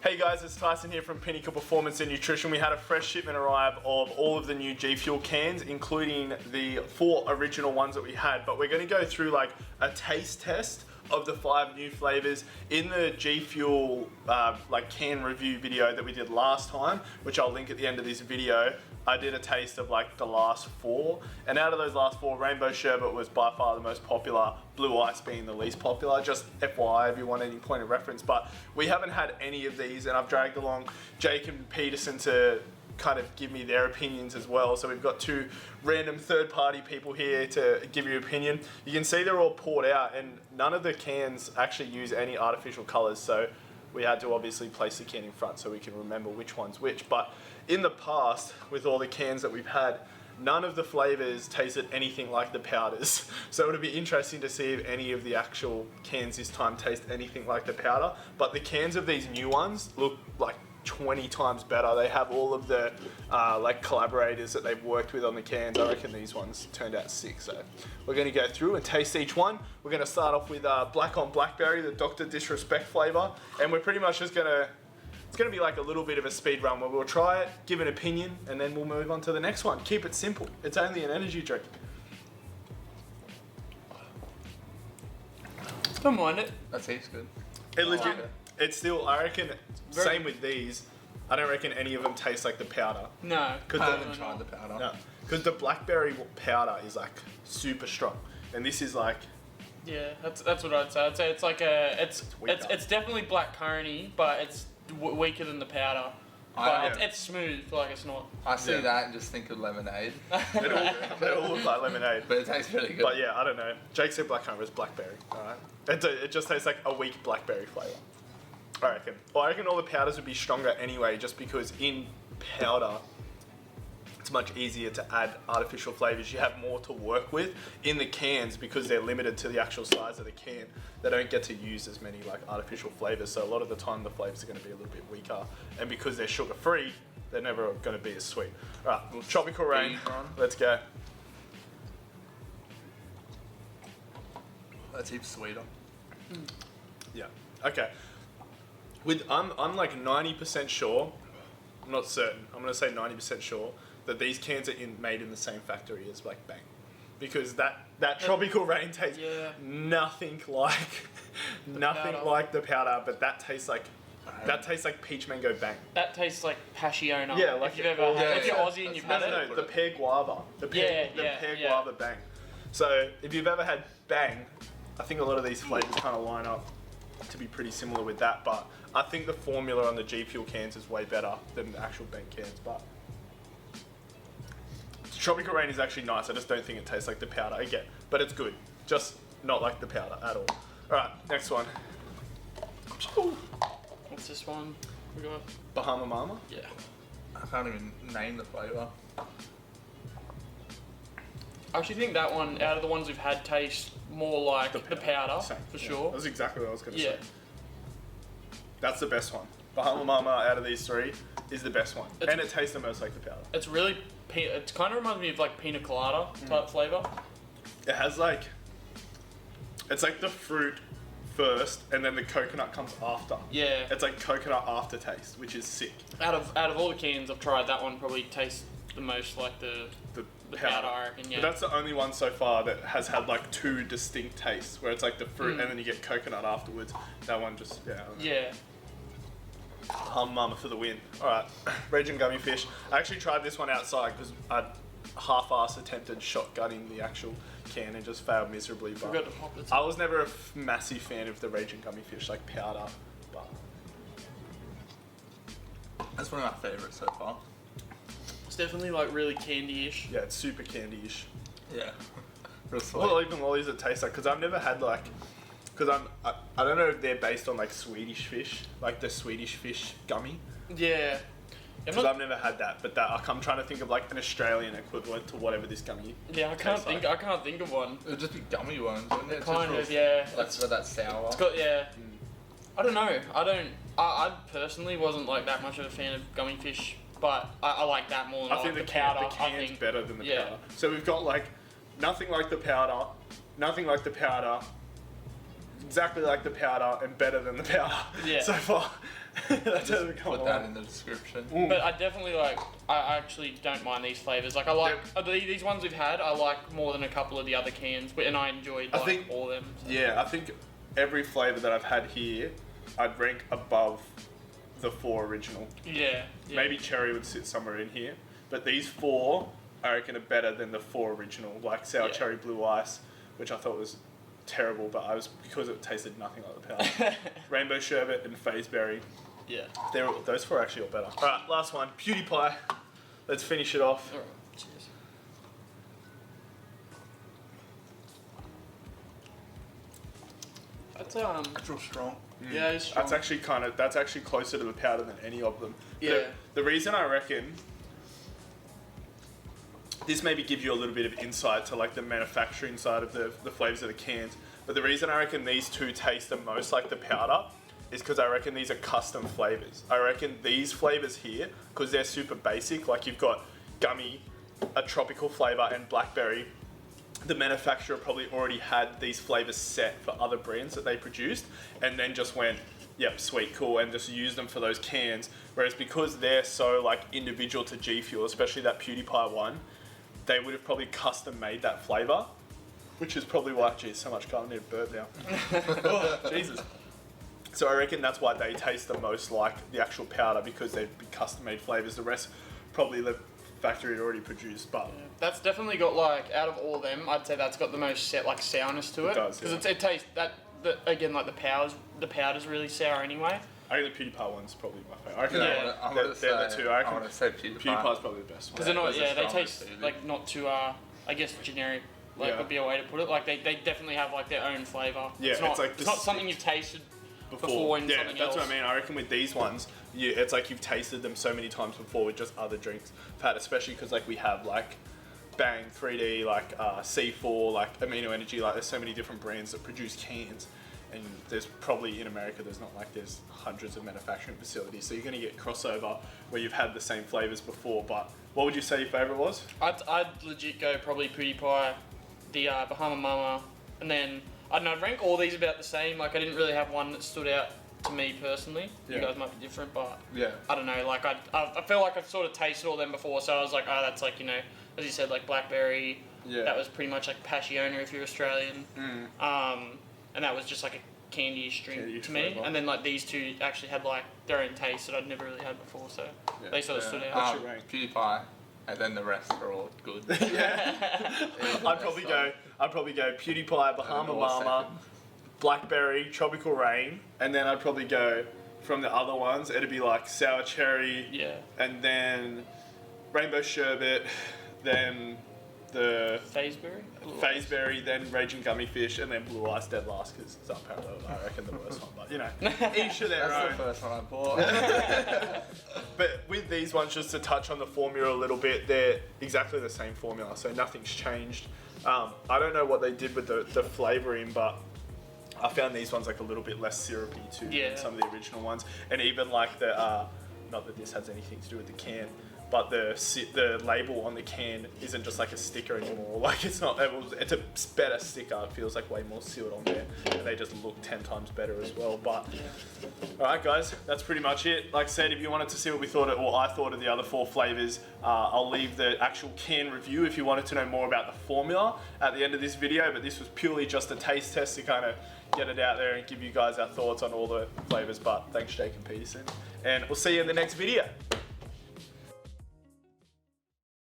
Hey guys, it's Tyson here from Pinnacle Performance and Nutrition. We had a fresh shipment arrive of all of the new GFUEL cans, including the 4 original ones that we had. But we're going to go through like a taste test of the 5 new flavors in the GFUEL like can review video that we did last time, which I'll link at the end of this video. I did a taste of like the last 4, and out of those last 4, Rainbow Sherbet was by far the most popular, Blue Ice being the least popular. Just FYI if you want any point of reference, but we haven't had any of these, and I've dragged along Jake and Peterson to kind of give me their opinions as well. So we've got 2 random third-party people here to give you an opinion. You can see they're all poured out, and none of the cans actually use any artificial colors, so we had to obviously place the can in front so we can remember which one's which. But in the past, with all the cans that we've had, none of the flavors tasted anything like the powders. So it'll be interesting to see if any of the actual cans this time taste anything like the powder. But the cans of these new ones look like 20 times better. They have all of the like collaborators that they've worked with on the cans. I reckon these ones turned out sick. So we're going to go through and taste each one. We're going to start off with Black on Blackberry, the Dr. Disrespect flavor, and we're pretty much just going to, it's going to be like a little bit of a speed run where we'll try it, give an opinion, and then we'll move on to the next one. Keep it simple. It's only an energy drink. Don't mind it. That tastes good. It legit. It's still, I reckon, same with these. I don't reckon any of them taste like the powder. No. I haven't tried the powder. No, because the blackberry powder is like super strong, and this is like. Yeah, that's what I'd say. I'd say it's like it's definitely blackcurrant-y, but it's weaker than the powder. But it's smooth, like it's not. I see that and just think of lemonade. They all look like lemonade. But it tastes really good. But yeah, I don't know. Jake said blackcurrant was blackberry. Alright. It just tastes like a weak blackberry flavour. I reckon. Well, I reckon all the powders would be stronger anyway, just because in powder, it's much easier to add artificial flavours. You have more to work with. In the cans, because they're limited to the actual size of the can, they don't get to use as many like artificial flavours. So a lot of the time the flavours are going to be a little bit weaker. And because they're sugar free, they're never going to be as sweet. Alright, Tropical Rain. Let's go. That's heaps sweeter. Yeah. Okay. I'm like 90% sure, I'm not certain, I'm going to say 90% sure that these cans are made in the same factory as like Bang. Because that Tropical Rain tastes nothing like the powder, but that tastes like peach mango Bang. That tastes like Passiona. Yeah, like if you've ever had, if you're Aussie and you've had it. No, the pear guava. The pear guava Bang. So if you've ever had Bang, I think a lot of these flavors kind of line up to be pretty similar with that, but I think the formula on the GFUEL cans is way better than the actual Bang cans. But Tropical Rain is actually nice. I just don't think it tastes like the powder again, but it's good, just not like the powder at all. All right, next one. What's this one? We got Bahama Mama. Yeah. I can't even name the flavour. I actually think that one, out of the ones we've had, tastes more like the powder for sure. That's exactly what I was going to Yeah. say. That's the best one. Bahama Mama out of these 3 is the best one, and it tastes the most like the powder. It's really, it kind of reminds me of like pina colada type flavour. It has like, it's like the fruit first, and then the coconut comes after. Yeah. It's like coconut aftertaste, which is sick. Out of all the cans I've tried, that one probably tastes the most like the powder, I reckon. Yeah. But that's the only one so far that has had like 2 distinct tastes, where it's like the fruit and then you get coconut afterwards. That one just, I don't know. Yeah. Bahama Mama for the win. Alright, Ragin Gummy Fish. I actually tried this one outside because I half-ass attempted shotgunning the actual can and just failed miserably. But Forgot to pop it. I was never a massive fan of the Ragin Gummy Fish, like powder. But That's one of my favourites so far. It's definitely like really candy-ish. yeah, it's super candy-ish. Yeah. Real sweet. Well, even lollies that taste like, because I've never had like, because I don't know if they're based on like Swedish fish, like the Swedish fish gummy. Yeah. Because I've never had that, but I'm trying to think of like an Australian equivalent to whatever this gummy. Yeah, I can't think of one. It would just be gummy ones, wouldn't it? Kind of, yeah. Like for that sour. It's got, yeah. I don't know. I personally wasn't like that much of a fan of gummy fish, but I like that more than I think the powder. powder. The can's better than the yeah. powder. So we've got like nothing like the powder, nothing like the powder, exactly like the powder and better than the powder so far. That's how Just put that in the description. But I definitely like. I actually don't mind these flavors. Like I like these ones we've had. I like more than a couple of the other cans, and I enjoyed all of them. So. Yeah, I think every flavor that I've had here, I'd rank above the 4 original. Yeah. Maybe cherry would sit somewhere in here, but these 4 I reckon are better than the 4 original, like sour cherry blue ice, which I thought was terrible, but because it tasted nothing like the powder. Rainbow sherbet and Faze berry. Yeah. Those 4 are actually all better. All right, last one, Pewdiepie. Let's finish it off. All right. Cheers. That's It's real strong. Yeah, it's strong. That's actually closer to the powder than any of them. Yeah. The reason I reckon this maybe gives you a little bit of insight to like the manufacturing side of the flavors of the cans. But the reason I reckon these 2 taste the most like the powder is because I reckon these are custom flavors. I reckon these flavors here, because they're super basic, like you've got Gummy, a tropical flavor, and Blackberry. The manufacturer probably already had these flavors set for other brands that they produced, and then just went, yep, sweet, cool, and just used them for those cans. Whereas because they're so like individual to GFUEL, especially that Pewdiepie one, they would have probably custom made that flavor, which is probably why, geez, so much colour, I need a burp now. Oh, Jesus. So I reckon that's why they taste the most like the actual powder, because they've been custom made flavors. The rest probably the factory had already produced, but that's definitely got like, out of all of them, I'd say that's got the most sourness to it. It does, because yeah. it tastes again like the powder's really sour anyway. I think the Pewdiepie one's probably my favourite. I reckon I'm they're gonna say, the 2. I want to say Pewdiepie. Pewdiepie's probably the best one. Because they're not, There's a they strong taste acidity. like not too I guess generic. Like would be a way to put it. Like they definitely have like their own flavour. Yeah, it's not, it's like it's not something you've tasted before in yeah, something that's else. what I mean. I reckon with these ones, it's like you've tasted them so many times before with just other drinks I've had, especially because like we have like Bang, 3D, like C4, like Amino Energy, like there's so many different brands that produce cans, and there's probably in America there's hundreds of manufacturing facilities, so you're going to get crossover where you've had the same flavours before. But what would you say your favourite was? I'd legit go probably Pewdiepie, the Bahama Mama, and then I don't know, I'd rank all these about the same. Like I didn't really have one that stood out to me personally. You guys might be different, but I don't know. Like I feel like I've sort of tasted all them before, so I was like, oh, that's like, you know, as you said, like Blackberry. Yeah. That was pretty much like Passiona if you're Australian. And that was just like a candy-ish drink to me. And then like these 2 actually had like their own taste that I'd never really had before, so they sort of stood out. What's your rank? Pewdiepie, and then the rest are all good. I'd probably go Pewdiepie, Bahama Mama, Blackberry, Tropical Rain, and then I'd probably go from the other ones. It'd be like sour cherry, and then rainbow sherbet, then the Faze berry, then Ragin gummy fish, and then blue ice dead last, because it's apparently I reckon the worst one. But you know, each of their own. That's the first one I bought. But with these ones, just to touch on the formula a little bit, they're exactly the same formula, so nothing's changed. I don't know what they did with the flavouring, but I found these ones like a little bit less syrupy too than some of the original ones, and even like the not that this has anything to do with the can, but the label on the can isn't just like a sticker anymore. Like it's not. It's a better sticker. It feels like way more sealed on there, and they just look 10 times better as well. But all right, guys, that's pretty much it. Like I said, if you wanted to see what we thought, or I thought of the other 4 flavors, I'll leave the actual can review if you wanted to know more about the formula at the end of this video. But this was purely just a taste test to kind of get it out there and give you guys our thoughts on all the flavors. But thanks, Jake and Peterson, and we'll see you in the next video.